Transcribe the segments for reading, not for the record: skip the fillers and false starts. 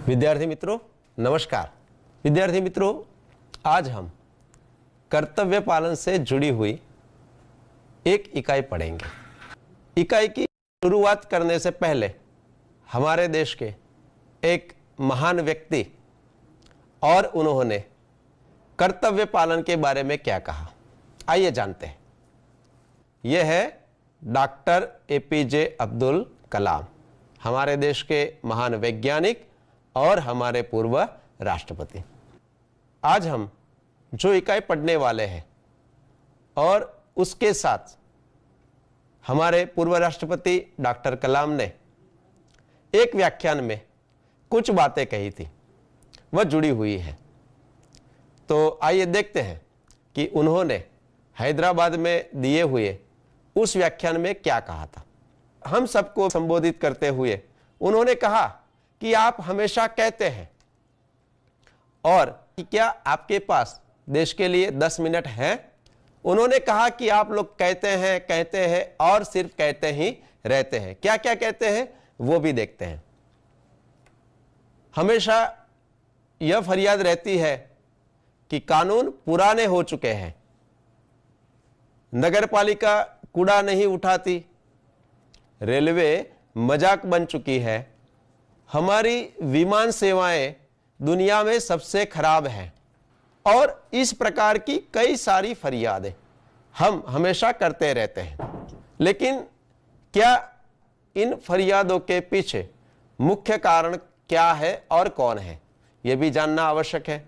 विद्यार्थी मित्रों नमस्कार। विद्यार्थी मित्रों, आज हम कर्तव्य पालन से जुड़ी हुई एक इकाई पढ़ेंगे। इकाई की शुरुआत करने से पहले हमारे देश के एक महान व्यक्ति और उन्होंने कर्तव्य पालन के बारे में क्या कहा, आइए जानते हैं। यह है डॉक्टर एपीजे अब्दुल कलाम, हमारे देश के महान वैज्ञानिक और हमारे पूर्व राष्ट्रपति। आज हम जो इकाई पढ़ने वाले हैं और उसके साथ हमारे पूर्व राष्ट्रपति डॉक्टर कलाम ने एक व्याख्यान में कुछ बातें कही थी, वह जुड़ी हुई है। तो आइए देखते हैं कि उन्होंने हैदराबाद में दिए हुए उस व्याख्यान में क्या कहा था। हम सबको संबोधित करते हुए उन्होंने कहा कि आप हमेशा कहते हैं और कि क्या आपके पास देश के लिए 10 मिनट हैं। उन्होंने कहा कि आप लोग कहते हैं और सिर्फ कहते ही रहते हैं। क्या क्या कहते हैं वो भी देखते हैं। हमेशा यह फरियाद रहती है कि कानून पुराने हो चुके हैं, नगरपालिका कूड़ा नहीं उठाती, रेलवे मजाक बन चुकी है, हमारी विमान सेवाएं दुनिया में सबसे खराब हैं और इस प्रकार की कई सारी फरियादें हम हमेशा करते रहते हैं। लेकिन क्या इन फरियादों के पीछे मुख्य कारण क्या है और कौन है, यह भी जानना आवश्यक है।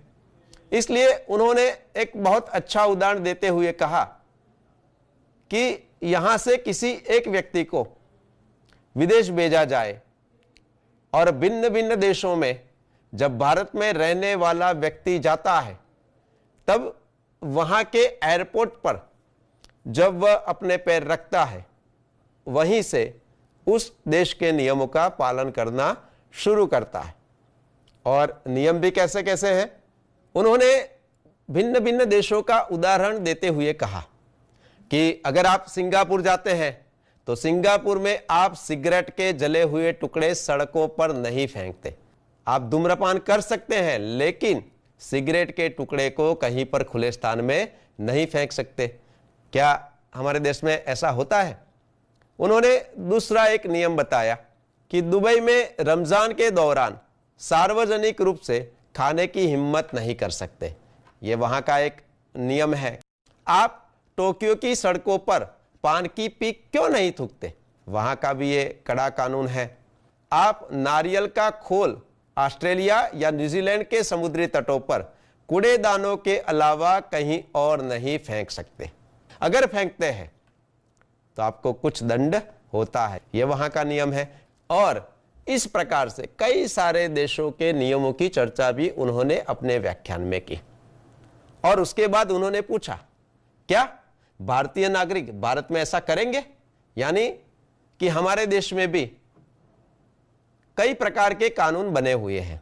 इसलिए उन्होंने एक बहुत अच्छा उदाहरण देते हुए कहा कि यहां से किसी एक व्यक्ति को विदेश भेजा जाए और भिन्न भिन्न देशों में जब भारत में रहने वाला व्यक्ति जाता है तब वहां के एयरपोर्ट पर जब वह अपने पैर रखता है वहीं से उस देश के नियमों का पालन करना शुरू करता है। और नियम भी कैसे कैसे हैं, उन्होंने भिन्न भिन्न देशों का उदाहरण देते हुए कहा कि अगर आप सिंगापुर जाते हैं तो सिंगापुर में आप सिगरेट के जले हुए टुकड़े सड़कों पर नहीं फेंकते। आप धूम्रपान कर सकते हैं लेकिन सिगरेट के टुकड़े को कहीं पर खुले स्थान में नहीं फेंक सकते। क्या हमारे देश में ऐसा होता है? उन्होंने दूसरा एक नियम बताया कि दुबई में रमजान के दौरान सार्वजनिक रूप से खाने की हिम्मत नहीं कर सकते। यह वहां का एक नियम है। आप टोक्यो की सड़कों पर पान की पीक क्यों नहीं थूकते, वहां का भी ये कड़ा कानून है। आप नारियल का खोल ऑस्ट्रेलिया या न्यूजीलैंड के समुद्री तटों पर कूड़ेदानों के अलावा कहीं और नहीं फेंक सकते। अगर फेंकते हैं तो आपको कुछ दंड होता है, यह वहां का नियम है। और इस प्रकार से कई सारे देशों के नियमों की चर्चा भी उन्होंने अपने व्याख्यान में की। और उसके बाद उन्होंने पूछा, क्या भारतीय नागरिक भारत में ऐसा करेंगे? यानी कि हमारे देश में भी कई प्रकार के कानून बने हुए हैं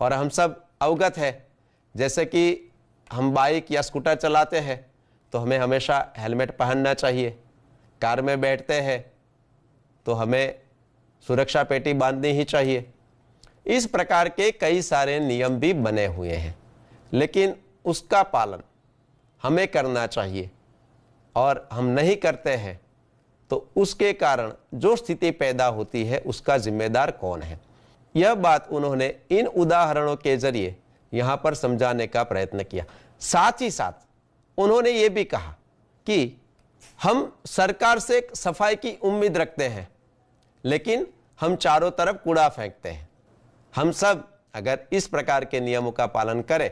और हम सब अवगत है। जैसे कि हम बाइक या स्कूटर चलाते हैं तो हमें हमेशा हेलमेट पहनना चाहिए, कार में बैठते हैं तो हमें सुरक्षा पेटी बांधनी ही चाहिए। इस प्रकार के कई सारे नियम भी बने हुए हैं, लेकिन उसका पालन हमें करना चाहिए और हम नहीं करते हैं तो उसके कारण जो स्थिति पैदा होती है उसका जिम्मेदार कौन है। यह बात उन्होंने इन उदाहरणों के जरिए यहां पर समझाने का प्रयत्न किया। साथ ही साथ उन्होंने ये भी कहा कि हम सरकार से सफाई की उम्मीद रखते हैं लेकिन हम चारों तरफ कूड़ा फेंकते हैं। हम सब अगर इस प्रकार के नियमों का पालन करें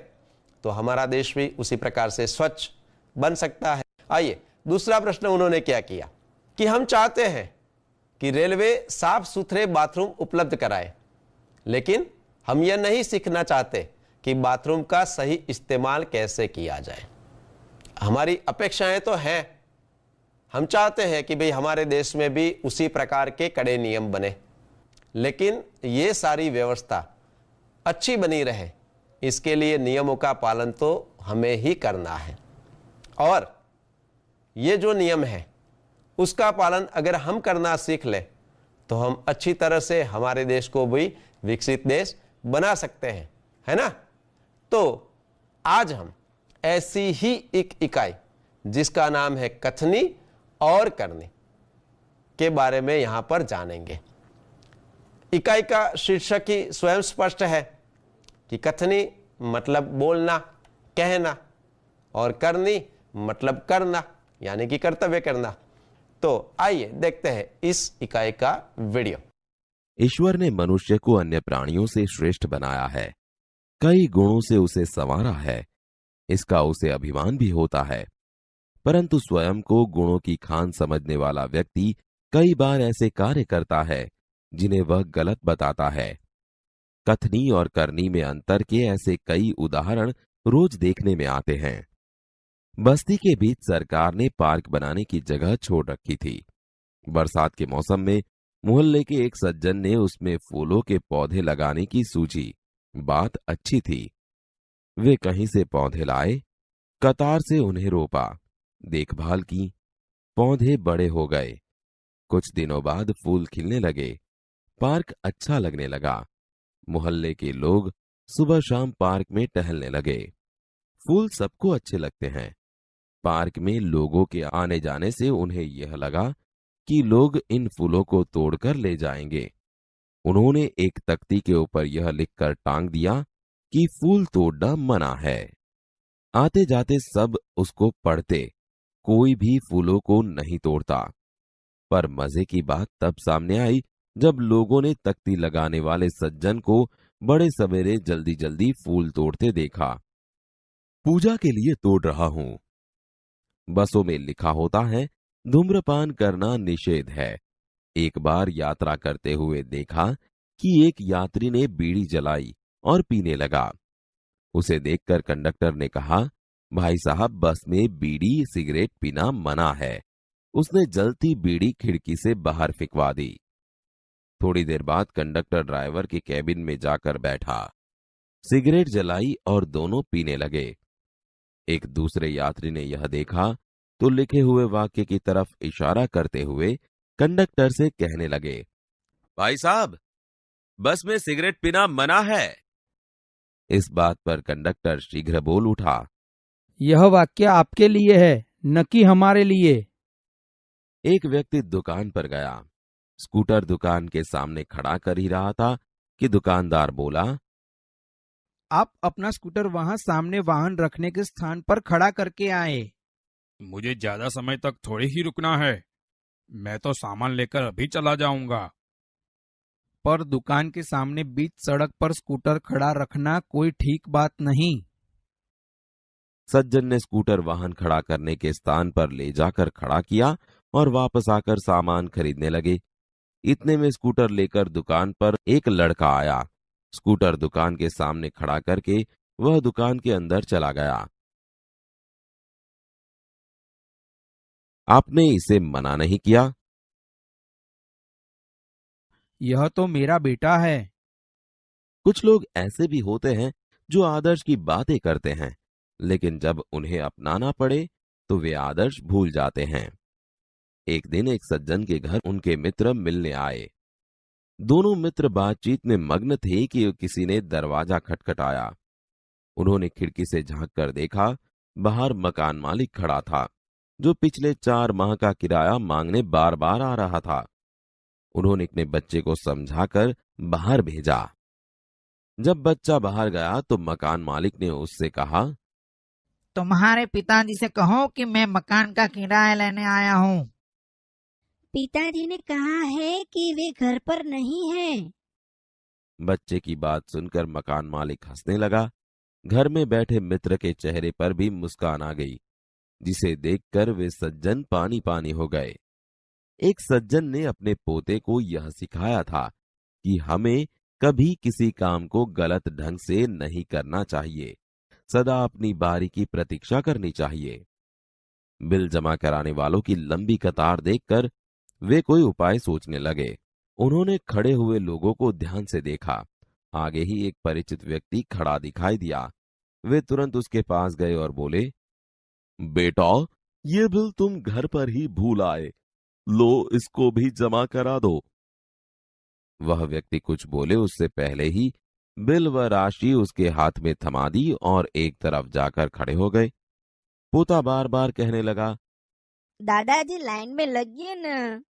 तो हमारा देश भी उसी प्रकार से स्वच्छ बन सकता है। आइए, दूसरा प्रश्न उन्होंने क्या किया कि हम चाहते हैं कि रेलवे साफ सुथरे बाथरूम उपलब्ध कराए, लेकिन हम यह नहीं सीखना चाहते कि बाथरूम का सही इस्तेमाल कैसे किया जाए। हमारी अपेक्षाएं तो हैं, हम चाहते हैं कि भाई हमारे देश में भी उसी प्रकार के कड़े नियम बने, लेकिन ये सारी व्यवस्था अच्छी बनी रहे इसके लिए नियमों का पालन तो हमें ही करना है। और ये जो नियम है उसका पालन अगर हम करना सीख लें तो हम अच्छी तरह से हमारे देश को भी विकसित देश बना सकते हैं, है ना। तो आज हम ऐसी ही एक इकाई जिसका नाम है कथनी और करनी के बारे में यहां पर जानेंगे। इकाई का शीर्षक ही स्वयं स्पष्ट है कि कथनी मतलब बोलना, कहना, और करनी मतलब करना, यानी कि कर्तव्य करना। तो आइए देखते हैं इस इकाई का वीडियो। ईश्वर ने मनुष्य को अन्य प्राणियों से श्रेष्ठ बनाया है, कई गुणों से उसे संवारा है, इसका उसे अभिमान भी होता है। परंतु स्वयं को गुणों की खान समझने वाला व्यक्ति कई बार ऐसे कार्य करता है जिन्हें वह गलत बताता है। कथनी और करनी में अंतर के ऐसे कई उदाहरण रोज देखने में आते हैं। बस्ती के बीच सरकार ने पार्क बनाने की जगह छोड़ रखी थी। बरसात के मौसम में मोहल्ले के एक सज्जन ने उसमें फूलों के पौधे लगाने की सूझी। बात अच्छी थी। वे कहीं से पौधे लाए, कतार से उन्हें रोपा, देखभाल की, पौधे बड़े हो गए। कुछ दिनों बाद फूल खिलने लगे, पार्क अच्छा लगने लगा। मोहल्ले के लोग सुबह शाम पार्क में टहलने लगे। फूल सबको अच्छे लगते हैं। पार्क में लोगों के आने जाने से उन्हें यह लगा कि लोग इन फूलों को तोड़कर ले जाएंगे। उन्होंने एक तख्ती के ऊपर यह लिखकर टांग दिया कि फूल तोड़ना मना है। आते जाते सब उसको पढ़ते, कोई भी फूलों को नहीं तोड़ता। पर मजे की बात तब सामने आई जब लोगों ने तख्ती लगाने वाले सज्जन को बड़े सवेरे जल्दी जल्दी फूल तोड़ते देखा। पूजा के लिए तोड़ रहा हूं। बसों में लिखा होता है धूम्रपान करना निषेध है। एक बार यात्रा करते हुए देखा कि एक यात्री ने बीड़ी जलाई और पीने लगा। उसे देखकर कंडक्टर ने कहा, भाई साहब, बस में बीड़ी सिगरेट पीना मना है। उसने जलती बीड़ी खिड़की से बाहर फिकवा दी। थोड़ी देर बाद कंडक्टर ड्राइवर के कैबिन में जाकर बैठा, सिगरेट जलाई और दोनों पीने लगे। एक दूसरे यात्री ने यह देखा तो लिखे हुए वाक्य की तरफ इशारा करते हुए कंडक्टर से कहने लगे, भाई साहब, बस में सिगरेट पीना मना है। इस बात पर कंडक्टर शीघ्र बोल उठा, यह वाक्य आपके लिए है, न कि हमारे लिए। एक व्यक्ति दुकान पर गया। स्कूटर दुकान के सामने खड़ा कर ही रहा था कि दुकानदार बोला, आप अपना स्कूटर वहां सामने वाहन रखने के स्थान पर खड़ा करके आए। मुझे ज्यादा समय तक थोड़ी ही रुकना है, मैं तो सामान लेकर अभी चला जाऊंगा। पर दुकान के सामने बीच सड़क पर स्कूटर खड़ा रखना कोई ठीक बात नहीं। सज्जन ने स्कूटर वाहन खड़ा करने के स्थान पर ले जाकर खड़ा किया और वापस आकर सामान खरीदने लगे। इतने में स्कूटर लेकर दुकान पर एक लड़का आया। स्कूटर दुकान के सामने खड़ा करके वह दुकान के अंदर चला गया। आपने इसे मना नहीं किया? यह तो मेरा बेटा है। कुछ लोग ऐसे भी होते हैं जो आदर्श की बातें करते हैं, लेकिन जब उन्हें अपनाना पड़े तो वे आदर्श भूल जाते हैं। एक दिन एक सज्जन के घर उनके मित्र मिलने आए। दोनों मित्र बातचीत में मग्न थे कि किसी ने दरवाजा खटखटाया। उन्होंने खिड़की से झांक कर देखा, बाहर मकान मालिक खड़ा था, जो पिछले 4 माह का किराया मांगने बार बार आ रहा था। उन्होंने अपने बच्चे को समझाकर बाहर भेजा। जब बच्चा बाहर गया तो मकान मालिक ने उससे कहा, तुम्हारे पिताजी से कहो कि मैं मकान का किराया लेने आया हूँ। पिताजी ने कहा है कि वे घर पर नहीं हैं। बच्चे की बात सुनकर मकान मालिक हंसने लगा। घर में बैठे मित्र के चेहरे पर भी मुस्कान आ गई, जिसे देखकर वे सज्जन पानी पानी हो गए। एक सज्जन ने अपने पोते को यह सिखाया था कि हमें कभी किसी काम को गलत ढंग से नहीं करना चाहिए, सदा अपनी बारी की प्रतीक्षा करनी चाहिए। बिल जमा कराने वालों की लंबी कतार देखकर वे कोई उपाय सोचने लगे। उन्होंने खड़े हुए लोगों को ध्यान से देखा। आगे ही एक परिचित व्यक्ति खड़ा दिखाई दिया। वे तुरंत उसके पास गए और बोले, बेटा, ये बिल तुम घर पर ही भूल आए, लो इसको भी जमा करा दो। वह व्यक्ति कुछ बोले उससे पहले ही बिल व राशि उसके हाथ में थमा दी और एक तरफ जाकर खड़े हो गए। पोता बार बार कहने लगा, दादाजी लाइन में लगिए ना।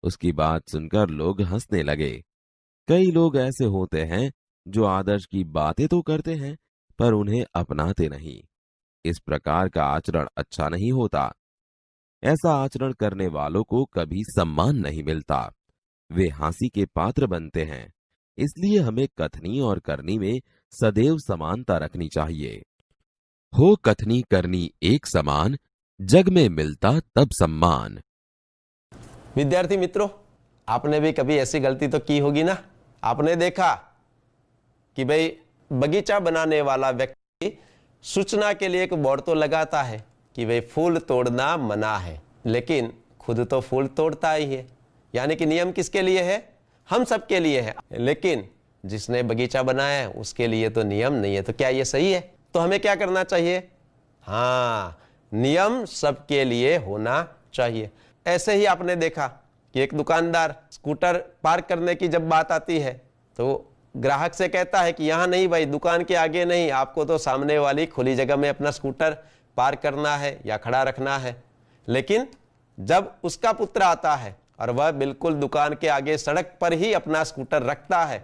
उसकी बात सुनकर लोग हंसने लगे। कई लोग ऐसे होते हैं जो आदर्श की बातें तो करते हैं पर उन्हें अपनाते नहीं। इस प्रकार का आचरण अच्छा नहीं होता। ऐसा आचरण करने वालों को कभी सम्मान नहीं मिलता, वे हंसी के पात्र बनते हैं। इसलिए हमें कथनी और करनी में सदैव समानता रखनी चाहिए। हो कथनी करनी एक समान, जग में मिलता तब सम्मान। विद्यार्थी मित्रों, आपने भी कभी ऐसी गलती तो की होगी ना। आपने देखा कि भाई बगीचा बनाने वाला व्यक्ति सूचना के लिए एक बोर्ड तो लगाता है कि भाई फूल तोड़ना मना है, लेकिन खुद तो फूल तोड़ता ही है। यानी कि नियम किसके लिए है? हम सब के लिए है, लेकिन जिसने बगीचा बनाया है उसके लिए तो नियम नहीं है। तो क्या ये सही है? तो हमें क्या करना चाहिए? हाँ, नियम सबके लिए होना चाहिए। ऐसे ही आपने देखा कि एक दुकानदार स्कूटर पार्क करने की जब बात आती है तो ग्राहक से कहता है कि यहाँ नहीं भाई, दुकान के आगे नहीं, आपको तो सामने वाली खुली जगह में अपना स्कूटर पार्क करना है या खड़ा रखना है। लेकिन जब उसका पुत्र आता है और वह बिल्कुल दुकान के आगे सड़क पर ही अपना स्कूटर रखता है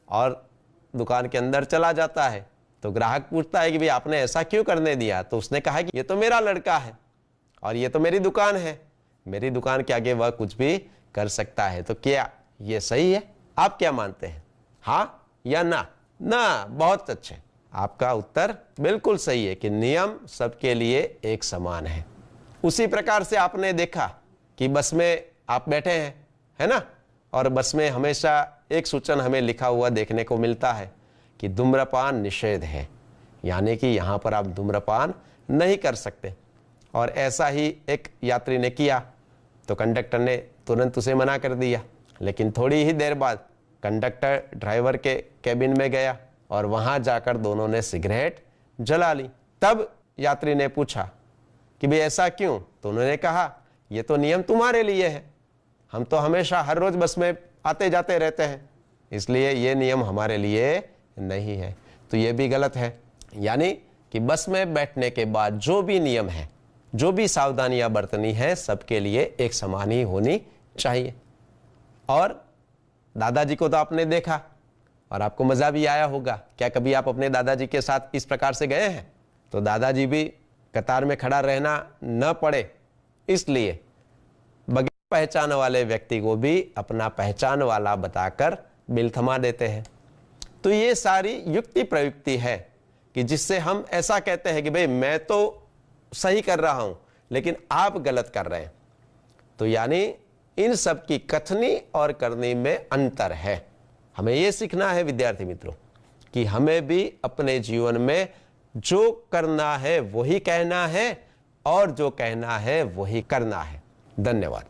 और दुकान के अंदर चला जाता है, तो ग्राहक पूछता है कि भाई आपने ऐसा क्यों करने दिया? तो उसने कहा कि ये तो मेरा लड़का है और ये तो मेरी दुकान है, मेरी दुकान के आगे वह कुछ भी कर सकता है। तो क्या ये सही है? आप क्या मानते हैं, हाँ या ना? ना, बहुत अच्छे। आपका उत्तर बिल्कुल सही है कि नियम सबके लिए एक समान है। उसी प्रकार से आपने देखा कि बस में आप बैठे हैं, है ना, और बस में हमेशा एक सूचन हमें लिखा हुआ देखने को मिलता है कि धूम्रपान निषेध है, यानी कि यहाँ पर आप धूम्रपान नहीं कर सकते। और ऐसा ही एक यात्री ने किया तो कंडक्टर ने तुरंत उसे मना कर दिया, लेकिन थोड़ी ही देर बाद कंडक्टर ड्राइवर के कैबिन में गया और वहां जाकर दोनों ने सिगरेट जला ली। तब यात्री ने पूछा कि भाई ऐसा क्यों? तो उन्होंने कहा ये तो नियम तुम्हारे लिए है, हम तो हमेशा हर रोज बस में आते जाते रहते हैं, इसलिए ये नियम हमारे लिए नहीं है। तो ये भी गलत है। यानी कि बस में बैठने के बाद जो भी नियम है, जो भी सावधानियां बरतनी है, सबके लिए एक समान ही होनी चाहिए। और दादाजी को तो आपने देखा और आपको मजा भी आया होगा। क्या कभी आप अपने दादाजी के साथ इस प्रकार से गए हैं? तो दादाजी भी कतार में खड़ा रहना न पड़े, इसलिए बगैर पहचान वाले व्यक्ति को भी अपना पहचान वाला बताकर बिल थमा देते हैं। तो ये सारी युक्ति प्रयुक्ति है कि जिससे हम ऐसा कहते हैं कि भाई मैं तो सही कर रहा हूं लेकिन आप गलत कर रहे हैं। तो यानी इन सब की कथनी और करनी में अंतर है। हमें यह सीखना है विद्यार्थी मित्रों कि हमें भी अपने जीवन में जो करना है वही कहना है और जो कहना है वही करना है। धन्यवाद।